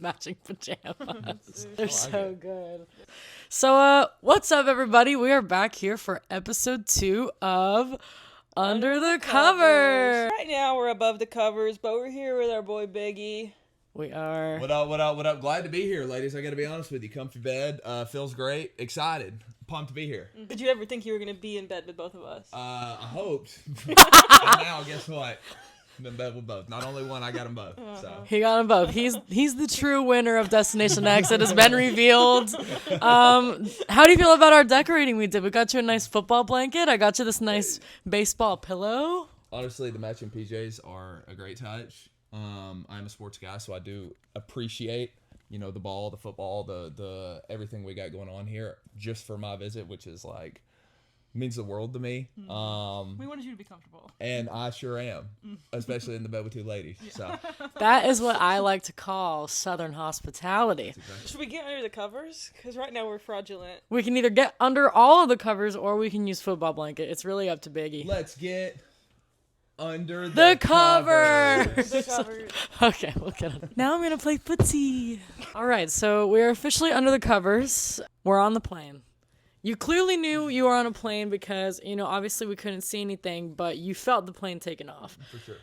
matching pajamas. They're so good. So, what's up, everybody? We are back here for episode 2 of Under the Covers. Right now, we're above the covers, but we're here with our boy Biggy. We are. What up, what up, what up? Glad to be here, ladies. I gotta be honest with you. Comfy bed. Feels great. Excited. Pumped to be here. Did you ever think you were going to be in bed with both of us? I hoped. And now, guess what? I'm in bed with both. Not only one, I got them both. So. He got them both. He's the true winner of Destination X. It has been revealed. How do you feel about our decorating we did? We got you a nice football blanket. I got you this nice baseball pillow. Honestly, the matching PJs are a great touch. I'm a sports guy, so I do appreciate, the ball, the football, the everything we got going on here just for my visit, which is like means the world to me. We wanted you to be comfortable. And I sure am, especially in the bed with two ladies. Yeah. So that is what I like to call Southern hospitality. Exactly. Should we get under the covers? Because right now we're fraudulent. We can either get under all of the covers or we can use football blanket. It's really up to Biggy. Let's get under the covers. The covers. Okay, we'll get it. Now I'm going to play footsie. All right, so we're officially under the covers. We're on the plane. You clearly knew you were on a plane because, obviously we couldn't see anything, but you felt the plane taking off. For sure.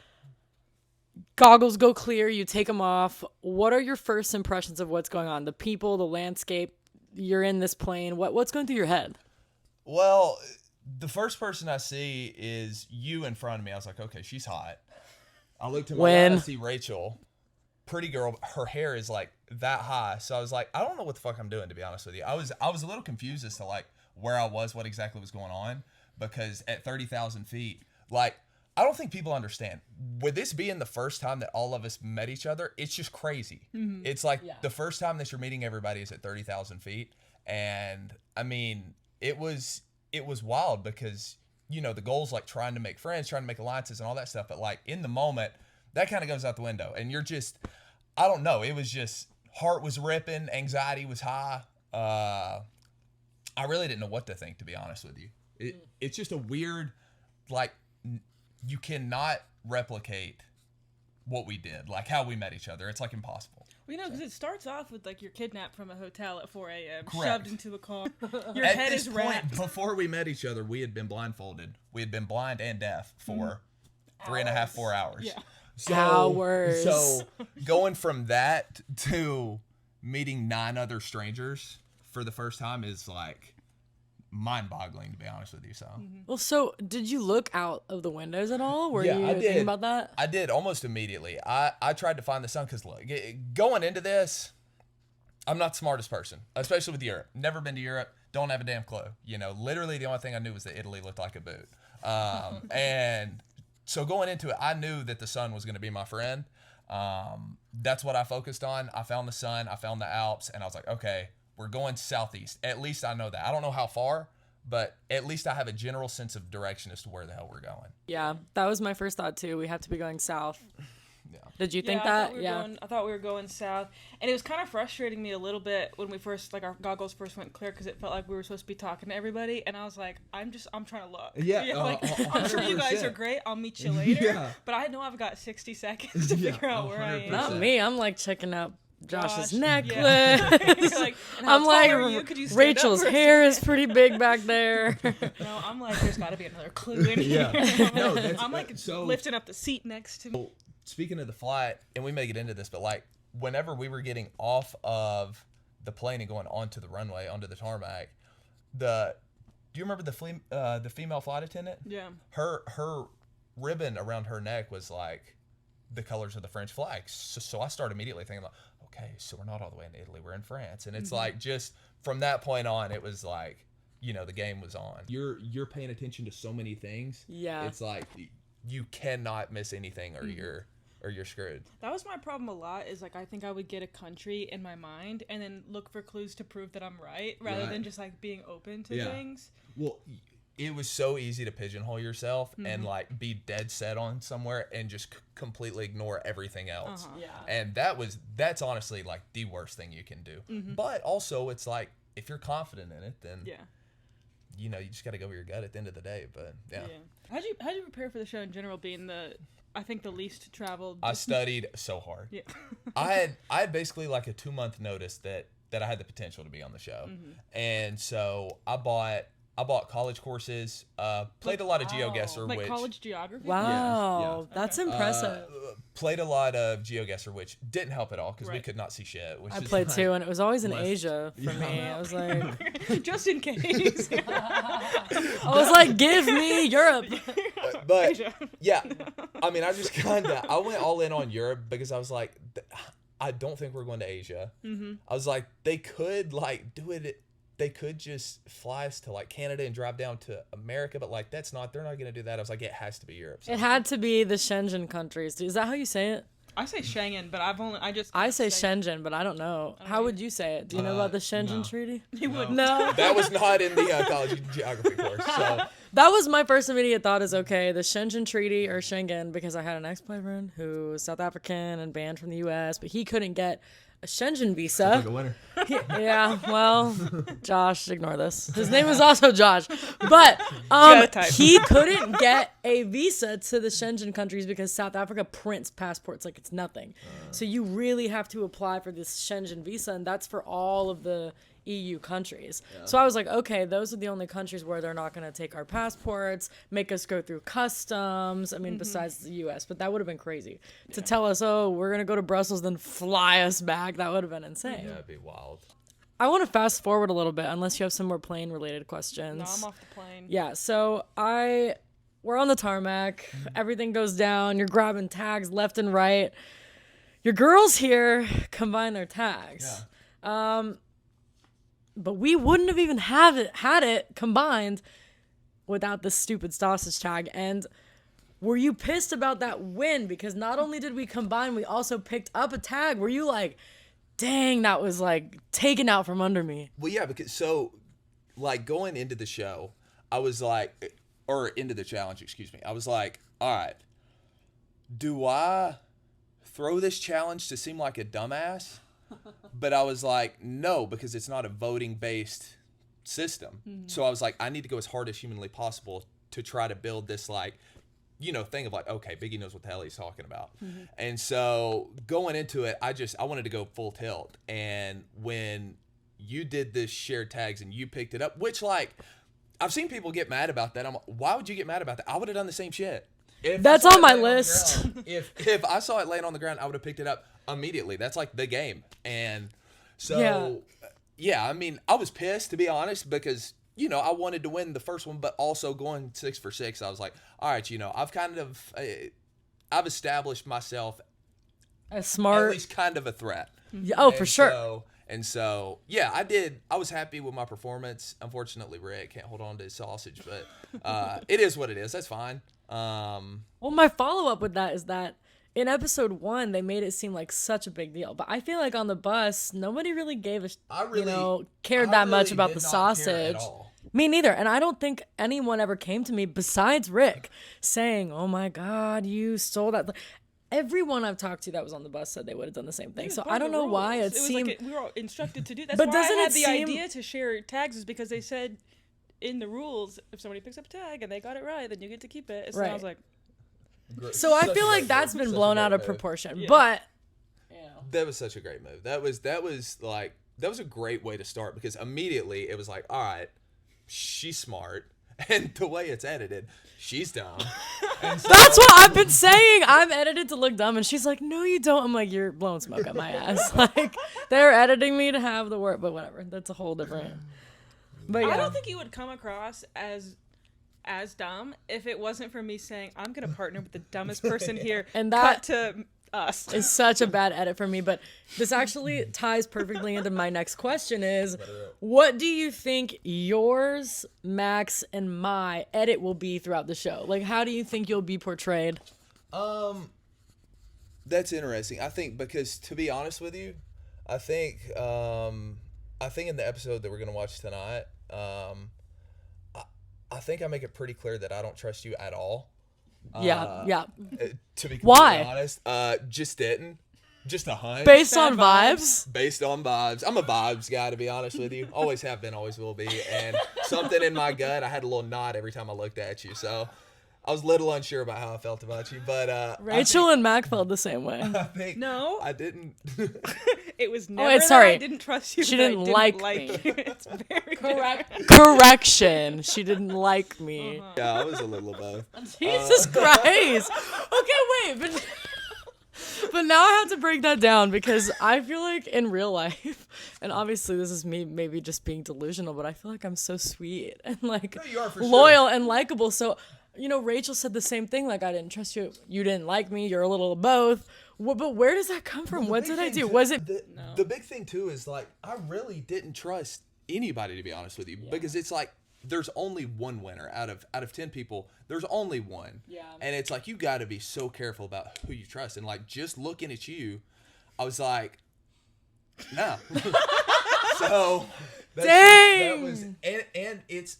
Goggles go clear, you take them off. What are your first impressions of what's going on? The people, the landscape, you're in this plane. What's going through your head? Well, the first person I see is you in front of me. I was like, okay, she's hot. I look to my right, I see Rachel. Pretty girl. Her hair is like that high. So I was like, I don't know what the fuck I'm doing, to be honest with you. I was a little confused as to like where I was, what exactly was going on. Because at 30,000 feet, like, I don't think people understand. With this being the first time that all of us met each other, it's just crazy. Mm-hmm. It's like the first time that you're meeting everybody is at 30,000 feet. And I mean, it was wild because, the goal's like trying to make friends, trying to make alliances and all that stuff. But like in the moment, that kind of goes out the window. And you're just, I don't know. It was just, heart was ripping, anxiety was high. I really didn't know what to think, to be honest with you. It's just a weird, like, you cannot replicate what we did, like how we met each other. It's like impossible. Well, because it starts off with like you're kidnapped from a hotel at 4 a.m., Correct. shoved into a car. Your At head this is point, wrapped. before we met each other, we had been blindfolded. We had been blind and deaf for 3.5, 4 hours. Yeah. Hours. So going from that to meeting 9 other strangers for the first time is like mind-boggling, to be honest with you. So Well, so did you look out of the windows at all? Were Yeah, you I did. thinking about that? I did almost immediately. I tried to find the sun because look, going into this, I'm not the smartest person, especially with Europe. Never been to Europe. Don't have a damn clue. Literally the only thing I knew was that Italy looked like a boot. And so going into it, I knew that the sun was going to be my friend. That's what I focused on. I found the sun. I found the Alps. And I was like, okay, we're going southeast. At least I know that. I don't know how far, but at least I have a general sense of direction as to where the hell we're going. Yeah, that was my first thought too. We have to be going south. Yeah. Did you think I that? I thought we were going south, and it was kind of frustrating me a little bit when we first, like, our goggles first went clear because it felt like we were supposed to be talking to everybody, and I was like, I'm trying to look. Yeah, like, I'm sure you guys 100%. are great. I'll meet you later. Yeah. But I know I've got 60 seconds to figure out where I am. Not me. I'm like checking out Josh's necklace. Yeah. You're like, I'm like, Rachel's up hair is pretty big back there. No, I'm like, there's got to be another clue in here. Yeah. No, I'm like lifting up the seat next to me. Speaking of the flight, and we may get into this, but like whenever we were getting off of the plane and going onto the runway, onto the tarmac, do you remember the female flight attendant? Yeah. Her ribbon around her neck was like the colors of the French flag. So I started immediately thinking like, okay, so we're not all the way in Italy, we're in France. And it's like just from that point on, it was like, the game was on. You're paying attention to so many things. Yeah. It's like you cannot miss anything or you're screwed. That was my problem a lot, is like I think I would get a country in my mind and then look for clues to prove that I'm right rather than just like being open to things. Well, it was so easy to pigeonhole yourself and like be dead set on somewhere and just completely ignore everything else. Uh-huh. Yeah. And that's honestly like the worst thing you can do. But also it's like if you're confident in it, then you just got to go with your gut at the end of the day. But yeah. How'd you prepare for the show in general, being the least traveled? I studied so hard. Yeah. I had basically like a 2-month notice that I had the potential to be on the show, and so I bought college courses, played a lot of GeoGuessr, Like which college geography. Wow, that's impressive. played a lot of GeoGuessr, which didn't help at all because we could not see shit. Which I is played like, too, and it was always in Asia for me. I was like, Just in case. give me Europe. but Asia. yeah, I mean, I went all in on Europe because I was like, I don't think we're going to Asia. I was like, they could like do it. They could just fly us to like Canada and drive down to America, but like they're not going to do that. I was like, it has to be Europe. So. It had to be the Shenzhen countries. Is that how you say it? I say Schengen, but I say Shenzhen, but I don't know. How would you say it? Do you know about the Shenzhen Treaty? You would No. That was not in the college geography course. So That was my first immediate thought is, okay, the Shenzhen Treaty or Schengen, because I had an ex-boyfriend who was South African and banned from the U.S., but he couldn't get a Shenzhen visa. Like a winner. Yeah, well, Josh, ignore this. His name is also Josh. But he couldn't get a visa to the Shenzhen countries because South Africa prints passports like it's nothing. So you really have to apply for this Shenzhen visa, and that's for all of the EU countries. Yeah. So I was like, okay, those are the only countries where they're not going to take our passports, make us go through customs. I mean, besides the US, but that would have been crazy to tell us, oh, we're going to go to Brussels, then fly us back. That would have been insane. yeah, it'd be wild. I want to fast forward a little bit, unless you have some more plane related questions. No, I'm off the plane. Yeah. So we're on the tarmac. Everything goes down. You're grabbing tags left and right. Your girls here combine their tags. Yeah. But we wouldn't have even had it combined without the stupid sausage tag. And were you pissed about that win? Because not only did we combine, we also picked up a tag. Were you like, dang, that was like taken out from under me? Well, yeah, because so like going into the show, I was like, or into the challenge, excuse me. I was like, all right, do I throw this challenge to seem like a dumbass? But I was like, no, because it's not a voting-based system. So I was like, I need to go as hard as humanly possible to try to build this, like, thing of like, okay, Biggy knows what the hell he's talking about. And so going into it, I wanted to go full tilt. And when you did this shared tags and you picked it up, which, like, I've seen people get mad about that. I'm like, why would you get mad about that? I would have done the same shit. That's on my list. If I saw it laying on the ground, I would have picked it up immediately. That's like the game. And so, yeah, I mean, I was pissed, to be honest, because, I wanted to win the first one, but also going 6 for 6, I was like, all right, I've established myself as smart, at least kind of a threat. Oh, for sure. So, yeah, I did. I was happy with my performance. Unfortunately, Rick can't hold on to his sausage, but it is what it is. That's fine. Well, my follow-up with that is that in episode 1, they made it seem like such a big deal. But I feel like on the bus, nobody really gave cared that much about the sausage. Me neither. And I don't think anyone ever came to me besides Rick saying, oh my God, you stole that. Everyone I've talked to that was on the bus said they would have done the same thing. So I don't know why it seemed... Like we were all instructed to do that. That's but why doesn't I had it the seem... idea to share tags is because they said in the rules, if somebody picks up a tag and they got it right, then you get to keep it. So I was like... So I feel like that's been blown out of proportion. But... That was such a great move. That was a great way to start because immediately it was like, all right, she's smart. And the way it's edited, she's dumb. And so, that's what I've been saying. I'm edited to look dumb. And she's like, no, you don't. I'm like, you're blowing smoke up my ass. Like, they're editing me to have the word. But whatever. That's a whole different... But I don't think you would come across as dumb if it wasn't for me saying, I'm going to partner with the dumbest person here. And that cut to us. Is such a bad edit for me. But this actually ties perfectly into my next question is, what do you think yours, Max, and my edit will be throughout the show? Like, how do you think you'll be portrayed? That's interesting. I think because, to be honest with you, I think in the episode that we're going to watch tonight, I think I make it pretty clear that I don't trust you at all. Yeah. To be completely Why? honest, just didn't. just a hunch. Based Bad on vibes. vibes. Based on vibes. I'm a vibes guy, to be honest with you. Always have been, always will be. And something in my gut, I had a little nod every time I looked at you. So I was a little unsure about how I felt about you. But Rachel and Mac felt the same way. I think No. I didn't. It was never wait, that sorry. I didn't trust you. She that I didn't like me. you. It's very Correct. Correction. She didn't like me. Yeah, I was a little of both. Jesus Christ. Okay, wait, but now I have to break that down because I feel like in real life, and obviously this is me maybe just being delusional, but I feel like I'm so sweet and like No, you are for loyal and likable. So, Rachel said the same thing. Like, I didn't trust you. You didn't like me. You're a little of both. But where does that come from? What did I do? Was it? The big thing too is like I really didn't trust anybody, to be honest with you, because it's like there's only one winner out of 10 people. There's only one. Yeah. And it's like you got to be so careful about who you trust. And like just looking at you, I was like, no. So Dang. that was and it's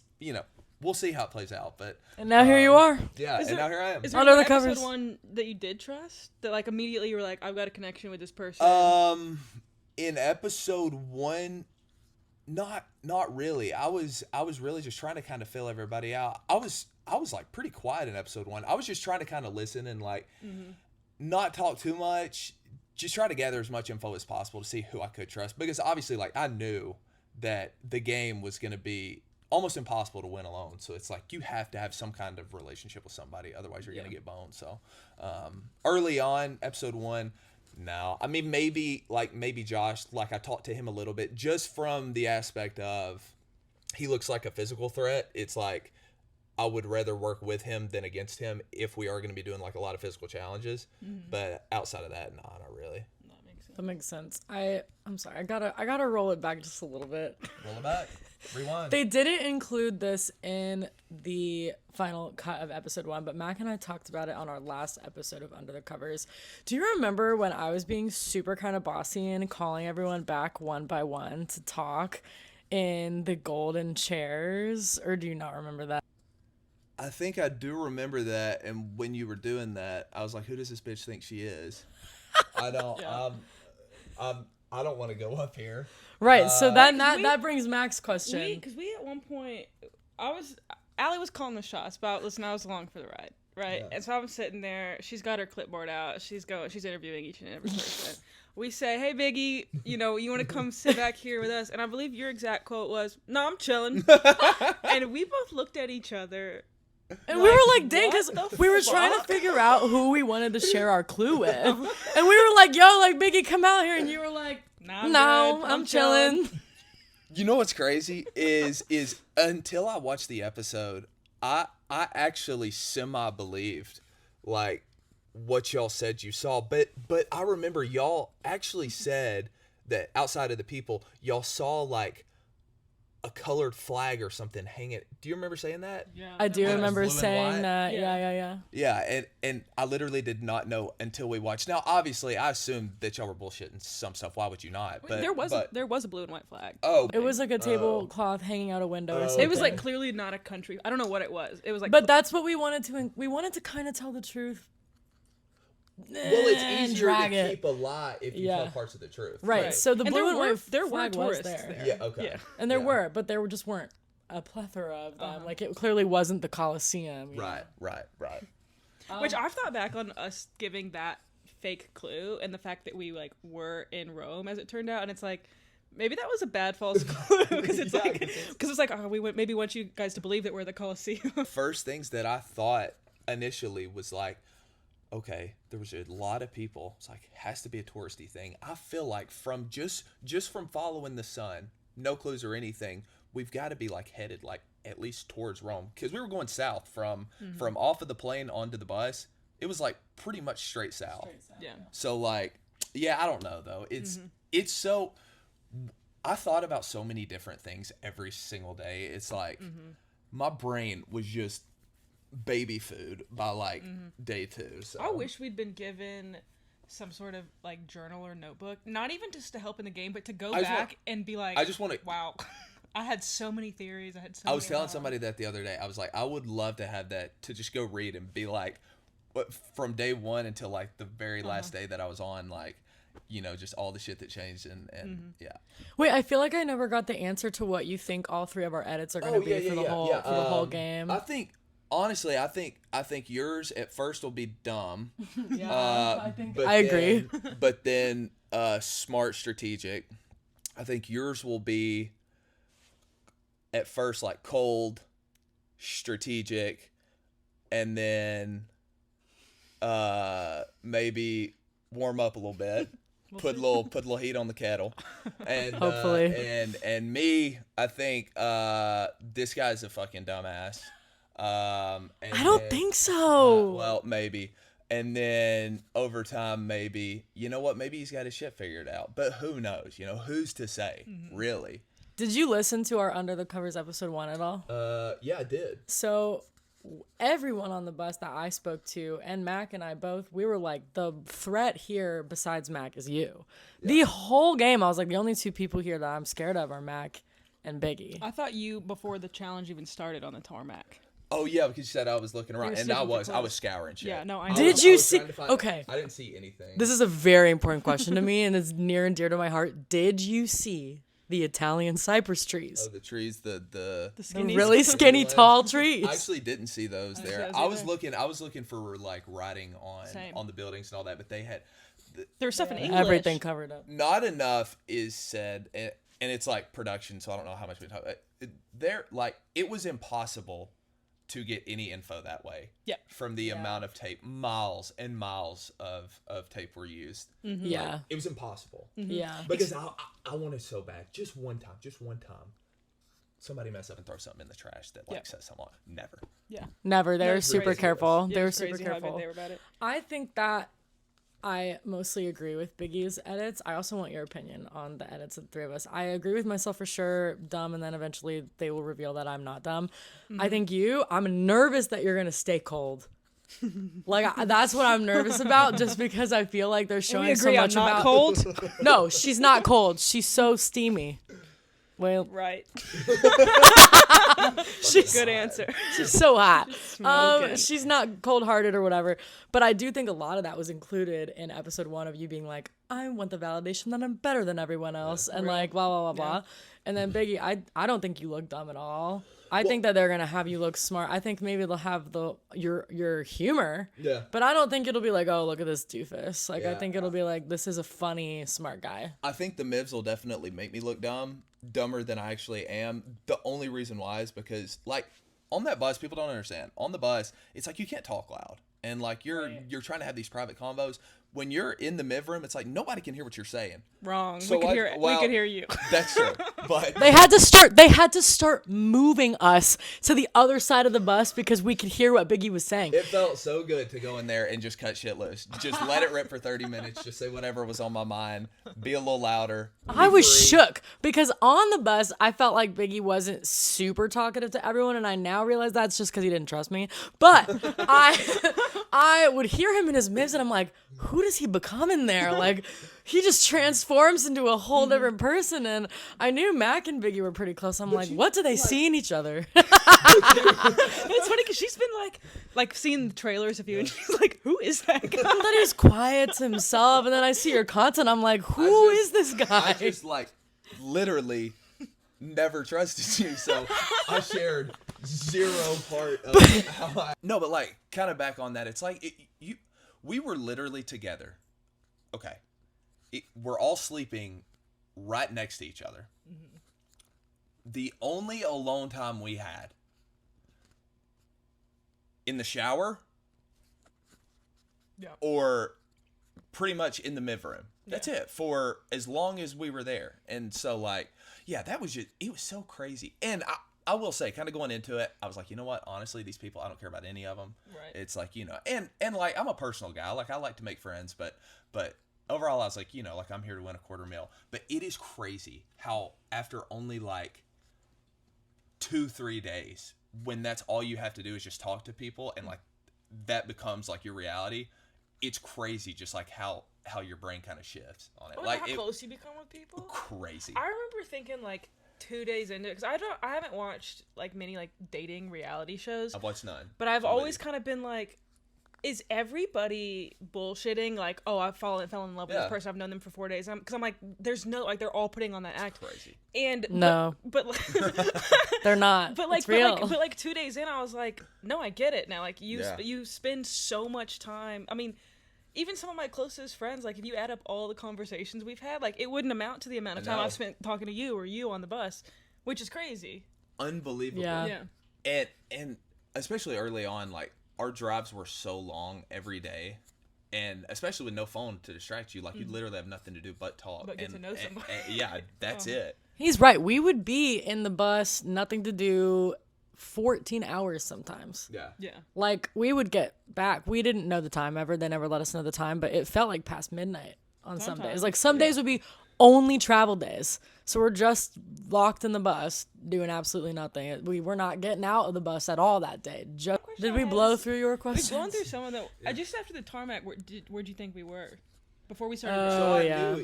we'll see how it plays out, but And now here you are. yeah, and now here I am. Is there Under one the covers. episode one that you did trust? That like immediately you were like, I've got a connection with this person. In episode 1, not really. I was really just trying to kind of fill everybody out. I was like pretty quiet in episode 1. I was just trying to kind of listen and like not talk too much. Just try to gather as much info as possible to see who I could trust, because obviously like I knew that the game was going to be almost impossible to win alone. So it's like you have to have some kind of relationship with somebody, otherwise you're going to get boned. So early on, episode 1, no. I mean, maybe Josh, like I talked to him a little bit just from the aspect of he looks like a physical threat. It's like I would rather work with him than against him if we are going to be doing like a lot of physical challenges. But outside of that, no, not really. That makes sense. I'm sorry. I gotta roll it back just a little bit. Roll it back. Rewind. They didn't include this in the final cut of episode 1, but Mac and I talked about it on our last episode of Under the Covers. Do you remember when I was being super kind of bossy and calling everyone back one by one to talk in the golden chairs? Or do you not remember that? I think I do remember that, and when you were doing that, I was like, "Who does this bitch think she is?" I don't. I don't want to go up here. Right. So that brings Mac's question. Because we at one point, Allie was calling the shots about, listen, I was along for the ride, right? Yeah. And so I'm sitting there. She's got her clipboard out. She's interviewing each and every person. We say, hey, Biggy, you want to come sit back here with us? And I believe your exact quote was, no, I'm chilling. And we both looked at each other. And we were like, dang, because we were trying to figure out who we wanted to share our clue with. And we were like, yo, like, Biggy, come out here. And you were like, no, I'm chilling. You know what's crazy is until I watched the episode, I actually semi-believed, like, what y'all said you saw. But I remember y'all actually said that outside of the people, y'all saw, like, a colored flag or something hanging. Do you remember saying that? Yeah. I do remember blue and saying white? that. Yeah. Yeah. Yeah, and I literally did not know until we watched. Now, obviously, I assumed that y'all were bullshitting some stuff. Why would you not? But there was a blue and white flag. Oh, It was like a tablecloth hanging out a window or something. It was like clearly not a country. I don't know what it was. It was like, But that's what we wanted to. We wanted to kind of tell the truth. well, it's and easier drag to it. keep a lie if you tell parts of the truth. Right. So the And blue and white there were flag was tourists there. Yeah. Okay. Yeah. And there Yeah. were, but there just weren't a plethora of them. Like it clearly wasn't the Colosseum. Right. Which I've thought back on us giving that fake clue and the fact that we like were in Rome as it turned out, and it's like maybe that was a bad false clue because it's like we maybe want you guys to believe that we're the Colosseum. First things that I thought initially was like, okay, there was a lot of people. It's like has to be a touristy thing. I feel like from just from following the sun, no clues or anything, we've got to be like headed like at least towards Rome, because we were going south from off of the plane onto the bus. It was like pretty much straight south. Yeah. So like, yeah, I don't know though. It's so. I thought about so many different things every single day. It's like my brain was just baby food by like day 2. So I wish we'd been given some sort of like journal or notebook, not even just to help in the game, but to go back and be like, I just want to. wow, I had so many theories. I was telling somebody that the other day. I was like, I would love to have that to just go read and be like, from day 1 until like the very last day that I was on, like, just all the shit that changed and yeah. Wait, I feel like I never got the answer to what you think all three of our edits are going to be for the whole game. I think honestly, I think yours at first will be dumb. I agree. But then smart, strategic. I think yours will be at first like cold, strategic, and then maybe warm up a little bit. Put a little heat on the kettle, and hopefully, and me, I think this guy's a fucking dumbass. I don't think so. Well, maybe, and then over time, maybe maybe he's got his shit figured out. But who knows? Who's to say? Really? Did you listen to our Under the Covers episode 1 at all? Yeah, I did. So everyone on the bus that I spoke to, and Mack and I both, we were like, the threat here besides Mack is you. Yeah. The whole game, I was like, the only two people here that I'm scared of are Mack and Biggy. I thought you, before the challenge even started on the tarmac. Oh yeah, because you said I was looking around, and I was scouring shit. Yeah, no, I know. Did you see? Okay, I didn't see anything. This is a very important question to me, and it's near and dear to my heart. Did you see the Italian cypress trees? Oh, the trees, the really skinny, tall trees. I actually didn't see those there. I was looking for like writing on the buildings and all that, but they had there was stuff in English. Everything covered up. Not enough is said, and it's like production, so I don't know how much we talk about. It was impossible to get any info that way. Yeah. From the amount of tape, miles and miles of tape were used. Mm-hmm. Yeah. It was impossible. Mm-hmm. Yeah. Because I wanted so bad. Just one time. Somebody mess up and throw something in the trash that sets someone off. Never. Yeah. Never. They were super careful. They were super careful. careful. They were about it. I think that I mostly agree with Biggy's edits. I also want your opinion on the edits of the three of us. I agree with myself for sure, dumb, and then eventually they will reveal that I'm not dumb. Mm-hmm. I think I'm nervous that you're going to stay cold. That's what I'm nervous about, just because I feel like they're showing so much I'm not about... cold? No, she's not cold. She's so steamy. Well, right. She's good answer. She's so hot. She's not cold-hearted or whatever, but I do think a lot of that was included in episode 1 of you being like, I want the validation that I'm better than everyone else, and like blah blah blah blah. And then Biggy, I don't think you look dumb at all. I think that they're gonna have you look smart. I think maybe they'll have your humor. Yeah. But I don't think it'll be like, oh, look at this doofus. Like I think it'll be like, this is a funny, smart guy. I think the Mivs will definitely make me look dumber than I actually am. The only reason why is because like on that bus, people don't understand. On the bus, it's like you can't talk loud, and like you're trying to have these private convos. When you're in the Miv room, it's like nobody can hear what you're saying. Wrong. So we could hear it. We could hear you. That's true. But they had to start moving us to the other side of the bus because we could hear what Biggy was saying. It felt so good to go in there and just cut shit loose. Just let it rip for 30 minutes. Just say whatever was on my mind. Be a little louder. I was shook because on the bus, I felt like Biggy wasn't super talkative to everyone, and I now realize that's just because he didn't trust me. But I would hear him in his Mivs, and I'm like, who does he become in there? Like, he just transforms into a whole different person. And I knew Mack and Biggy were pretty close. I'm like, what do they see in each other? It's funny because she's been like seeing the trailers of you, and she's like, who is that guy? I thought he was quiet to himself, and then I see your content. I'm like, who is this guy? I just like literally never trusted you, so I shared zero part of how I. No, but like kind of back on that, it's like we were literally together. Okay. We're all sleeping right next to each other. Mm-hmm. The only alone time we had in the shower or pretty much in the Miv room. That's it for as long as we were there. And so like, that was it was so crazy. And I will say, kind of going into it, I was like, you know what? Honestly, these people, I don't care about any of them. Right. It's like, and like, I'm a personal guy. Like, I like to make friends, but overall, I was like, like I'm here to win $250,000. But it is crazy how after only like 2-3 days, when that's all you have to do is just talk to people, and like that becomes like your reality. It's crazy, just like how your brain kind of shifts on it. Or like how close you become with people. Crazy. I remember thinking like 2 days into it, because I haven't watched like many like dating reality shows. I've watched none, but I've always kind of been like, is everybody bullshitting? Like, oh, I fell in love with Yeah. this person. I've known them for 4 days. Because I'm like, there's no, like, they're all putting on that act. Crazy. And No. but They're not. but like, it's real. but like 2 days in, I was like, no, I get it now. Like, Yeah. you spend so much time. I mean, even some of my closest friends, like, if you add up all the conversations we've had, like, it wouldn't amount to the amount of time know. I've spent talking to you or you on the bus, which is crazy. Unbelievable. Yeah. Yeah. And especially early on, like, our drives were so long every day, and especially with no phone to distract you, like, you literally have nothing to do but talk. But get to know somebody. Yeah, that's it. He's right. We would be in the bus, nothing to do, 14 hours sometimes. Yeah. Yeah. Like, we would get back. We didn't know the time ever. They never let us know the time, but it felt like past midnight on some days. Sometimes. Like, some days would be only travel days. So we're just locked in the bus doing absolutely nothing. We were not getting out of the bus at all that day. Did we blow through your We've questions? gone through some of the. Just after the tarmac, where'd you think we were? Before we started. Oh, I yeah. knew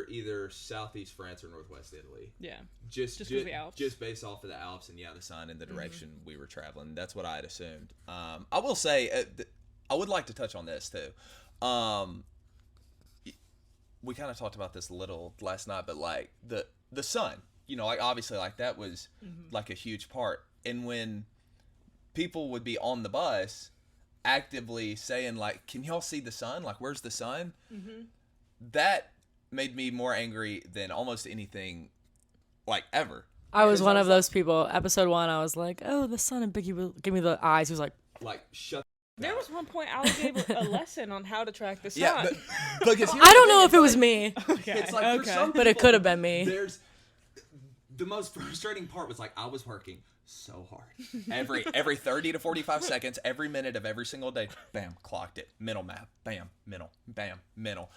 either southeast France or northwest Italy. Yeah. Just 'cause of the Alps. Just based off of the Alps and The sun and the direction we were traveling. That's what I had assumed. I will say, I would like to touch on this too. We kind of talked about this a little last night, but like the sun, like obviously like that was like a huge part. And when people would be on the bus actively saying like, "Can y'all see the sun? Like, where's the sun?" That made me more angry than almost anything like ever. I was one of those people. Episode 1, I was like, oh, the sun, and Biggy will give me the eyes. He was like, shut. There was one point I gave a lesson on how to track the sun. Yeah, but because I don't know if it was me, It's like for some but it people, could have been me. There's the most frustrating part was like I was working so hard. every 30 to 45 seconds, every minute of every single day, bam, clocked it. Mental map, bam, mental, bam, mental.